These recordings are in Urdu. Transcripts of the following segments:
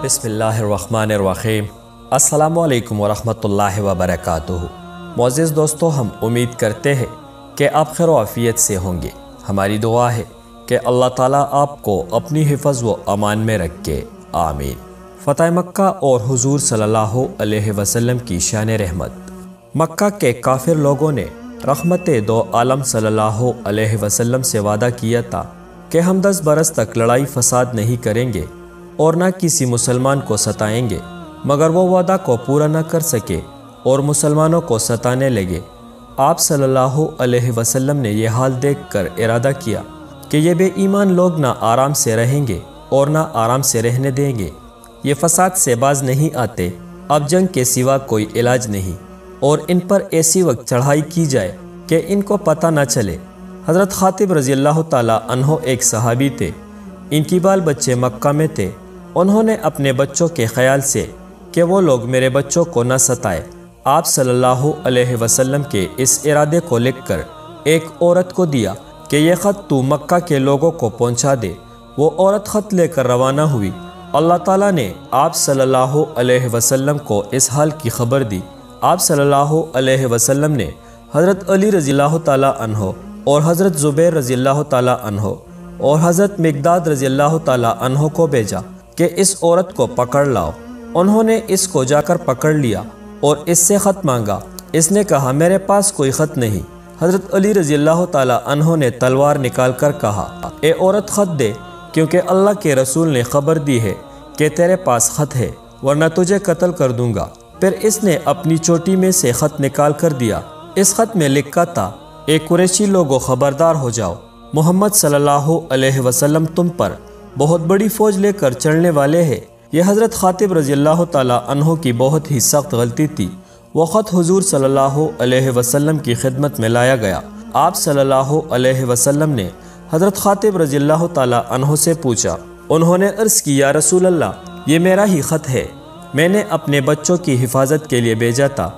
بسم اللہ الرحمن الرحیم۔ السلام علیکم ورحمۃ اللہ وبرکاتہ۔ معزز دوستو، ہم امید کرتے ہیں کہ آپ خیر و عافیت سے ہوں گے۔ ہماری دعا ہے کہ اللہ تعالیٰ آپ کو اپنی حفظ و امان میں رکھے، آمین۔ فتح مکہ اور حضور صلی اللہ علیہ وسلم کی شان رحمت۔ مکہ کے کافر لوگوں نے رحمت دو عالم صلی اللہ علیہ وسلم سے وعدہ کیا تھا کہ ہم 10 برس تک لڑائی فساد نہیں کریں گے اور نہ کسی مسلمان کو ستائیں گے، مگر وہ وعدہ کو پورا نہ کر سکے اور مسلمانوں کو ستانے لگے۔ آپ صلی اللہ علیہ وسلم نے یہ حال دیکھ کر ارادہ کیا کہ یہ بے ایمان لوگ نہ آرام سے رہیں گے اور نہ آرام سے رہنے دیں گے۔ یہ فساد سے باز نہیں آتے، اب جنگ کے سوا کوئی علاج نہیں، اور ان پر ایسی وقت چڑھائی کی جائے کہ ان کو پتہ نہ چلے۔ حضرت خاطب رضی اللہ تعالیٰ عنہ ایک صحابی تھے، ان کی بال بچے مکہ میں تھے۔ انہوں نے اپنے بچوں کے خیال سے کہ وہ لوگ میرے بچوں کو نہ ستائے، آپ صلی اللہ علیہ وسلم کے اس ارادے کو لکھ کر ایک عورت کو دیا کہ یہ خط تو مکہ کے لوگوں کو پہنچا دے۔ وہ عورت خط لے کر روانہ ہوئی۔ اللہ تعالیٰ نے آپ صلی اللہ علیہ وسلم کو اس حال کی خبر دی۔ آپ صلی اللہ علیہ وسلم نے حضرت علی رضی اللہ تعالیٰ عنہ اور حضرت زبیر رضی اللہ تعالیٰ عنہ اور حضرت مقداد رضی اللہ تعالیٰ عنہ کو بھیجا کہ اس عورت کو پکڑ لاؤ۔ انہوں نے اس کو جا کر پکڑ لیا اور اس سے خط مانگا۔ اس نے کہا میرے پاس کوئی خط نہیں۔ حضرت علی رضی اللہ تعالیٰ عنہ نے تلوار نکال کر کہا، اے عورت خط دے، کیونکہ اللہ کے رسول نے خبر دی ہے کہ تیرے پاس خط ہے، ورنہ تجھے قتل کر دوں گا۔ پھر اس نے اپنی چوٹی میں سے خط نکال کر دیا۔ اس خط میں لکھا تھا، اے قریشی لوگو خبردار ہو جاؤ، محمد صلی اللہ علیہ وسلم تم پر بہت بڑی فوج لے کر چڑھنے والے ہیں۔ یہ حضرت خاطب رضی اللہ تعالیٰ عنہ کی بہت ہی سخت غلطی تھی۔ وہ خط حضور صلی اللہ علیہ وسلم کی خدمت میں لایا گیا۔ آپ صلی اللہ علیہ وسلم نے حضرت خاطب رضی اللہ تعالیٰ عنہ سے پوچھا۔ انہوں نے عرض کی، یا رسول اللہ، یہ میرا ہی خط ہے، میں نے اپنے بچوں کی حفاظت کے لیے بھیجا تھا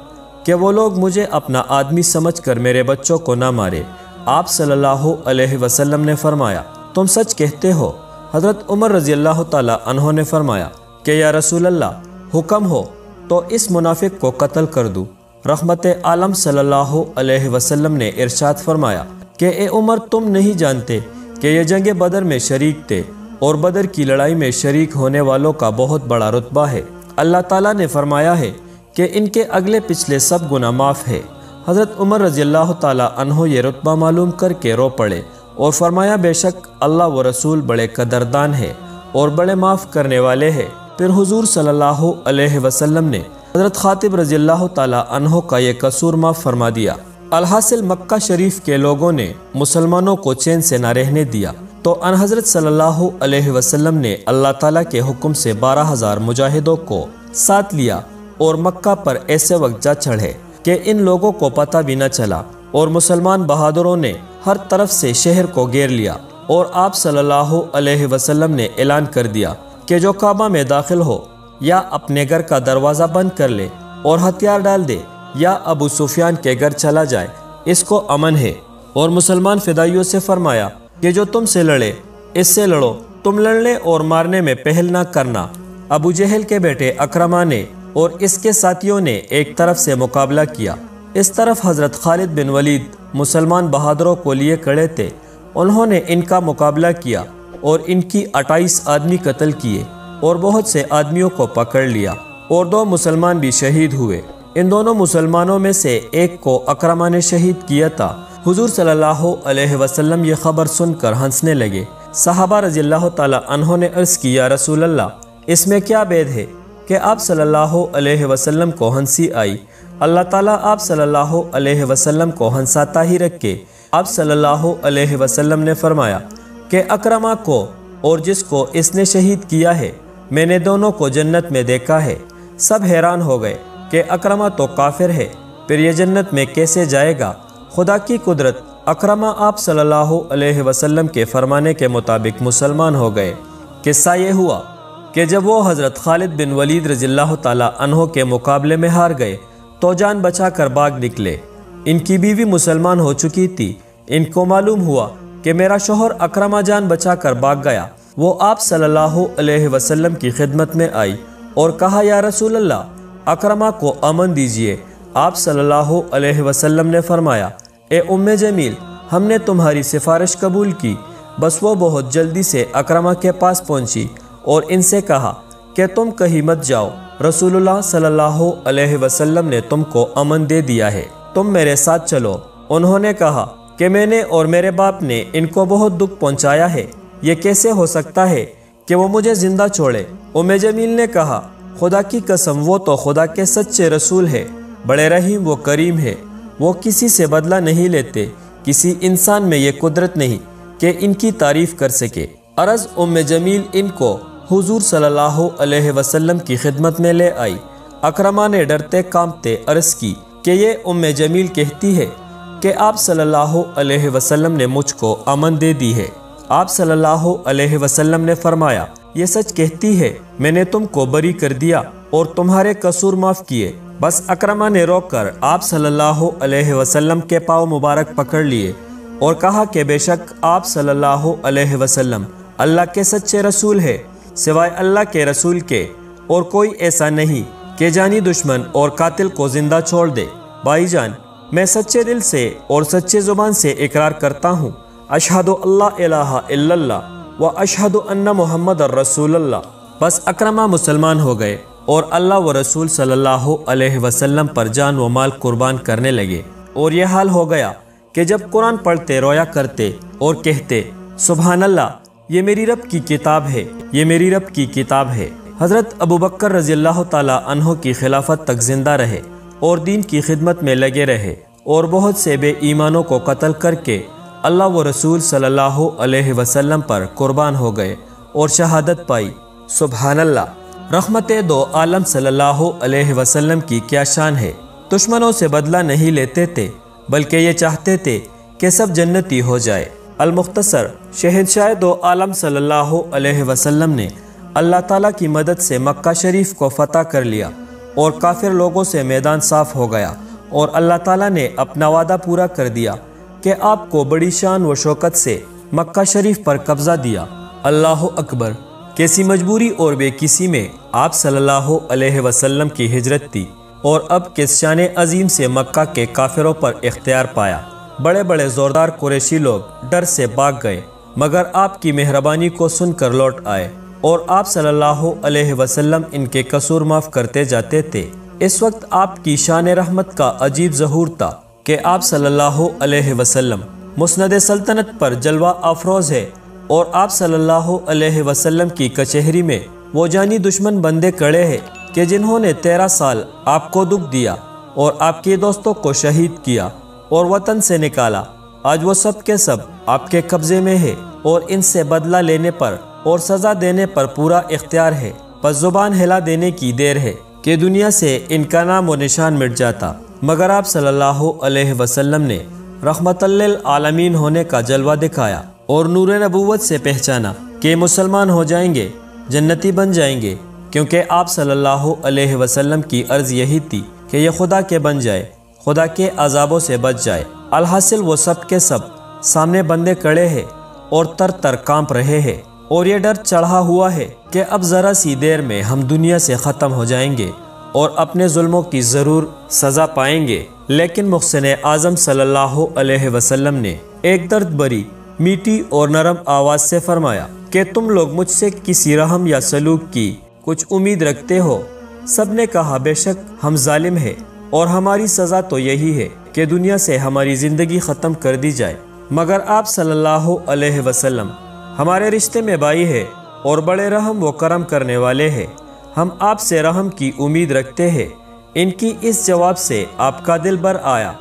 کہ وہ لوگ مجھے اپنا آدمی سمجھ کر میرے بچوں کو نہ مارے۔ آپ صلی اللہ علیہ وسلم نے فرمایا، تم سچ کہتے ہو۔ حضرت عمر رضی اللہ تعالیٰ عنہ نے فرمایا کہ یا رسول اللہ، حکم ہو تو اس منافق کو قتل کر دوں۔ رحمت عالم صلی اللہ علیہ وسلم نے ارشاد فرمایا کہ اے عمر، تم نہیں جانتے کہ یہ جنگ بدر میں شریک تھے اور بدر کی لڑائی میں شریک ہونے والوں کا بہت بڑا رتبہ ہے۔ اللہ تعالیٰ نے فرمایا ہے کہ ان کے اگلے پچھلے سب گناہ معاف ہے۔ حضرت عمر رضی اللہ تعالیٰ عنہ یہ رتبہ معلوم کر کے رو پڑے اور فرمایا، بے شک اللہ و رسول بڑے قدردان ہے اور بڑے معاف کرنے والے ہیں۔ پھر حضور صلی اللہ علیہ وسلم نے حضرت خاطب رضی اللہ تعالیٰ عنہ کا یہ قصور معاف فرما دیا۔ الحاصل مکہ شریف کے لوگوں نے مسلمانوں کو چین سے نہ رہنے دیا، تو ان حضرت صلی اللہ علیہ وسلم نے اللہ تعالیٰ کے حکم سے 12,000 مجاہدوں کو ساتھ لیا اور مکہ پر ایسے وقت جا چڑھے کہ ان لوگوں کو پتہ بھی نہ چلا، اور مسلمان بہادروں نے ہر طرف سے شہر کو گھیر لیا۔ اور آپ صلی اللہ علیہ وسلم نے اعلان کر دیا کہ جو کعبہ میں داخل ہو یا اپنے گھر کا دروازہ بند کر لے اور ہتھیار ڈال دے یا ابو سفیان کے گھر چلا جائے، اس کو امن ہے۔ اور مسلمان فدائیوں سے فرمایا کہ جو تم سے لڑے اس سے لڑو، تم لڑنے اور مارنے میں پہل نہ کرنا۔ ابو جہل کے بیٹے اکرمہ نے اور اس کے ساتھیوں نے ایک طرف سے مقابلہ کیا، اس طرف حضرت خالد بن ولید مسلمان بہادروں کو لیے کھڑے تھے۔ انہوں نے ان کا مقابلہ کیا اور ان کی 28 آدمی قتل کیے اور بہت سے آدمیوں کو پکڑ لیا، اور 2 مسلمان بھی شہید ہوئے۔ ان دونوں مسلمانوں میں سے ایک کو اکرمہ نے شہید کیا تھا۔ حضور صلی اللہ علیہ وسلم یہ خبر سن کر ہنسنے لگے۔ صحابہ رضی اللہ تعالیٰ عنہ نے عرض کی، یا رسول اللہ، اس میں کیا بید ہے کہ آپ صلی اللہ علیہ وسلم کو ہنسی آئی؟ اللہ تعالیٰ آپ صلی اللہ علیہ وسلم کو ہنساتا ہی رکھے۔ آپ صلی اللہ علیہ وسلم نے فرمایا کہ اکرمہ کو اور جس کو اس نے شہید کیا ہے، میں نے دونوں کو جنت میں دیکھا ہے۔ سب حیران ہو گئے کہ اکرمہ تو کافر ہے، پھر یہ جنت میں کیسے جائے گا؟ خدا کی قدرت، اکرمہ آپ صلی اللہ علیہ وسلم کے فرمانے کے مطابق مسلمان ہو گئے۔ قصہ یہ ہوا کہ جب وہ حضرت خالد بن ولید رضی اللہ تعالیٰ عنہ کے مقابلے میں ہار گئے تو جان بچا کر بھاگ نکلے۔ ان کی بیوی مسلمان ہو چکی تھی۔ ان کو معلوم ہوا کہ میرا شوہر اکرمہ جان بچا کر بھاگ گیا، وہ آپ صلی اللہ علیہ وسلم کی خدمت میں آئی اور کہا یا رسول اللہ اکرمہ کو امن دیجئے۔ آپ صلی اللہ علیہ وسلم نے فرمایا اے ام جمیل ہم نے تمہاری سفارش قبول کی۔ بس وہ بہت جلدی سے اکرمہ کے پاس پہنچی اور ان سے کہا کہ تم کہیں مت جاؤ، رسول اللہ صلی اللہ علیہ وسلم نے تم کو امن دے دیا ہے، تم میرے ساتھ چلو۔ انہوں نے کہا کہ میں نے اور میرے باپ نے ان کو بہت دکھ پہنچایا ہے، یہ کیسے ہو سکتا ہے کہ وہ مجھے زندہ چھوڑے؟ ام جمیل نے کہا خدا کی قسم وہ تو خدا کے سچے رسول ہے، بڑے رحیم و کریم ہے، وہ کسی سے بدلہ نہیں لیتے، کسی انسان میں یہ قدرت نہیں کہ ان کی تعریف کر سکے۔ عرض ام جمیل ان کو حضور صلی اللہ علیہ وسلم کی خدمت میں لے آئی۔ اکرمہ نے ڈرتے کانپتے عرض کی کہ یہ ام جمیل کہتی ہے کہ آپ صلی اللہ علیہ وسلم نے مجھ کو امن دے دی ہے۔ آپ صلی اللہ علیہ وسلم نے فرمایا یہ سچ کہتی ہے، میں نے تم کو بری کر دیا اور تمہارے قصور معاف کیے۔ بس اکرمہ نے روک کر آپ صلی اللہ علیہ وسلم کے پاؤں مبارک پکڑ لیے اور کہا کہ بے شک آپ صلی اللہ علیہ وسلم اللہ کے سچے رسول ہے، سوائے اللہ کے رسول کے اور کوئی ایسا نہیں کہ جانی دشمن اور قاتل کو زندہ چھوڑ دے۔ بھائی جان میں سچے دل سے اور سچے زبان سے اقرار کرتا ہوں اشہد اللہ الہ الا اللہ و اشہد ان محمد الرسول اللہ۔ بس اکرمہ مسلمان ہو گئے اور اللہ و رسول صلی اللہ علیہ وسلم پر جان و مال قربان کرنے لگے، اور یہ حال ہو گیا کہ جب قرآن پڑھتے رویا کرتے اور کہتے سبحان اللہ یہ میری رب کی کتاب ہے، یہ میری رب کی کتاب ہے۔ حضرت ابوبکر رضی اللہ تعالی عنہ کی خلافت تک زندہ رہے اور دین کی خدمت میں لگے رہے اور بہت سے بے ایمانوں کو قتل کر کے اللہ و رسول صلی اللہ علیہ وسلم پر قربان ہو گئے اور شہادت پائی۔ سبحان اللہ، رحمت دو عالم صلی اللہ علیہ وسلم کی کیا شان ہے۔ دشمنوں سے بدلہ نہیں لیتے تھے بلکہ یہ چاہتے تھے کہ سب جنتی ہو جائے۔ المختصر، شہنشاہ دو عالم صلی اللہ علیہ وسلم نے اللہ تعالیٰ کی مدد سے مکہ شریف کو فتح کر لیا اور کافر لوگوں سے میدان صاف ہو گیا، اور اللہ تعالیٰ نے اپنا وعدہ پورا کر دیا کہ آپ کو بڑی شان و شوکت سے مکہ شریف پر قبضہ دیا۔ اللہ اکبر، کیسی مجبوری اور بے کسی میں آپ صلی اللہ علیہ وسلم کی ہجرت تھی، اور اب کس شان عظیم سے مکہ کے کافروں پر اختیار پایا۔ بڑے بڑے زوردار قریشی لوگ ڈر سے بھاگ گئے، مگر آپ کی مہربانی کو سن کر لوٹ آئے، اور آپ صلی اللہ علیہ وسلم ان کے قصور معاف کرتے جاتے تھے۔ اس وقت آپ کی شان رحمت کا عجیب ظہور تھا کہ آپ صلی اللہ علیہ وسلم مسند سلطنت پر جلوہ افروز ہے، اور آپ صلی اللہ علیہ وسلم کی کچہری میں وہ جانی دشمن بندے کھڑے ہیں کہ جنہوں نے 13 سال آپ کو دکھ دیا اور آپ کے دوستوں کو شہید کیا اور وطن سے نکالا۔ آج وہ سب کے سب آپ کے قبضے میں ہے اور ان سے بدلہ لینے پر اور سزا دینے پر پورا اختیار ہے۔ بس زبان ہلا دینے کی دیر ہے کہ دنیا سے ان کا نام و نشان مٹ جاتا، مگر آپ صلی اللہ علیہ وسلم نے رحمت للعالمین ہونے کا جلوہ دکھایا اور نور نبوت سے پہچانا کہ مسلمان ہو جائیں گے، جنتی بن جائیں گے، کیونکہ آپ صلی اللہ علیہ وسلم کی عرض یہی تھی کہ یہ خدا کے بن جائے، خدا کے عذابوں سے بچ جائے۔ الحاصل وہ سب کے سب سامنے بندے کھڑے ہیں اور تر تر کانپ رہے ہیں، اور یہ ڈر چڑھا ہوا ہے کہ اب ذرا سی دیر میں ہم دنیا سے ختم ہو جائیں گے اور اپنے ظلموں کی ضرور سزا پائیں گے۔ لیکن محسن اعظم صلی اللہ علیہ وسلم نے ایک درد بری، میٹھی اور نرم آواز سے فرمایا کہ تم لوگ مجھ سے کسی رحم یا سلوک کی کچھ امید رکھتے ہو؟ سب نے کہا بے شک ہم ظالم ہیں اور ہماری سزا تو یہی ہے کہ دنیا سے ہماری زندگی ختم کر دی جائے، مگر آپ صلی اللہ علیہ وسلم ہمارے رشتے میں بھائی ہے اور بڑے رحم و کرم کرنے والے ہیں، ہم آپ سے رحم کی امید رکھتے ہیں۔ ان کی اس جواب سے آپ کا دل بھر آیا،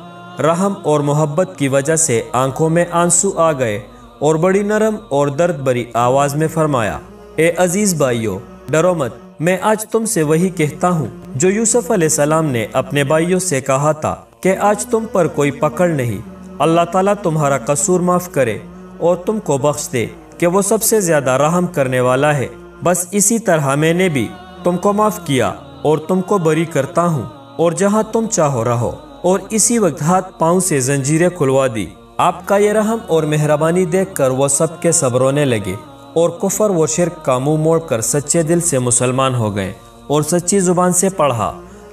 رحم اور محبت کی وجہ سے آنکھوں میں آنسو آ گئے، اور بڑی نرم اور درد بری آواز میں فرمایا اے عزیز بھائیو، ڈرو مت، میں آج تم سے وہی کہتا ہوں جو یوسف علیہ السلام نے اپنے بھائیوں سے کہا تھا کہ آج تم پر کوئی پکڑ نہیں، اللہ تعالیٰ تمہارا قصور معاف کرے اور تم کو بخش دے کہ وہ سب سے زیادہ رحم کرنے والا ہے۔ بس اسی طرح میں نے بھی تم کو معاف کیا اور تم کو بری کرتا ہوں، اور جہاں تم چاہو رہو۔ اور اسی وقت ہاتھ پاؤں سے زنجیریں کھلوا دی۔ آپ کا یہ رحم اور مہربانی دیکھ کر وہ سب کے سب رونے لگے اور کفر و شرک کا منہ موڑ کر سچے دل سے مسلمان ہو گئے اور سچی زبان سے پڑھا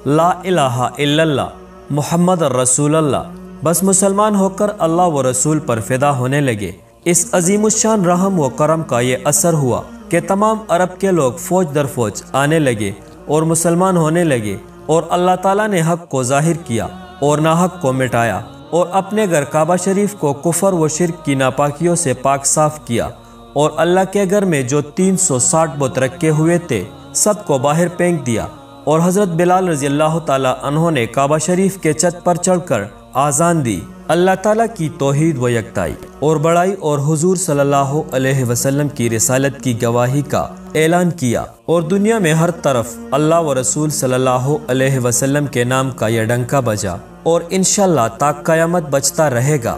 لا الہ الا اللہ محمد رسول اللہ، بس مسلمان ہو کر اللہ و رسول پر فدا ہونے لگے۔ اس عظیم الشان رحم و کرم کا یہ اثر ہوا کہ تمام عرب کے لوگ فوج در فوج آنے لگے اور مسلمان ہونے لگے، اور اللہ تعالیٰ نے حق کو ظاہر کیا اور ناحق کو مٹایا، اور اپنے گھر کعبہ شریف کو کفر و شرک کی ناپاکیوں سے پاک صاف کیا، اور اللہ کے گھر میں جو 360 بت رکھے ہوئے تھے سب کو باہر پھینک دیا، اور حضرت بلال رضی اللہ تعالیٰ عنہ نے کعبہ شریف کے چھت پر چڑھ کر آذان دی، اللہ تعالیٰ کی توحید و یکتائی اور بڑائی اور حضور صلی اللہ علیہ وسلم کی رسالت کی گواہی کا اعلان کیا، اور دنیا میں ہر طرف اللہ و رسول صلی اللہ علیہ وسلم کے نام کا یہ ڈنکا بجا، اور انشاءاللہ تا قیامت بجتا رہے گا۔